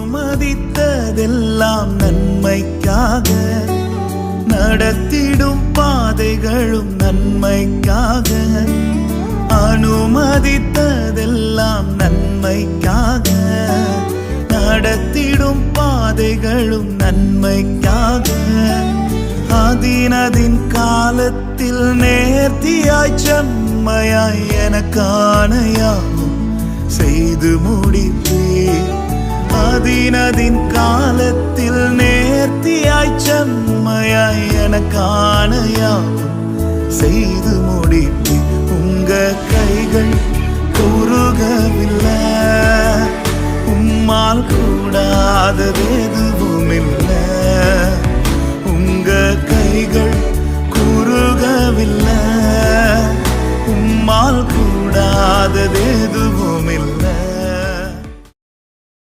அனுமதித்ததெல்லாம் நன்மைக்காக, நடத்திடும் பாதைகளும் நன்மைக்காக. அனுமதித்ததெல்லாம் நன்மைக்காக, நடத்திடும் பாதைகளும் நன்மைக்காக. அதினதின் காலத்தில் நேர்த்தியாய் செம்மையாய் எனக்கான யாவும் செய்து முடிப்பீர். அதினதின் காலத்தில் நேர்த்தியாய் செம்மையாய் எனக்கான யாவும் செய்து முடிப்பீர். உங்க கைகள் குறுகவில்லை, உம்மால் கூடாதது எதுவும் இல்லை. உங்க கைகள் குறுகவில்லை, உம்மால் கூடாதது எதுவும் இல்லை.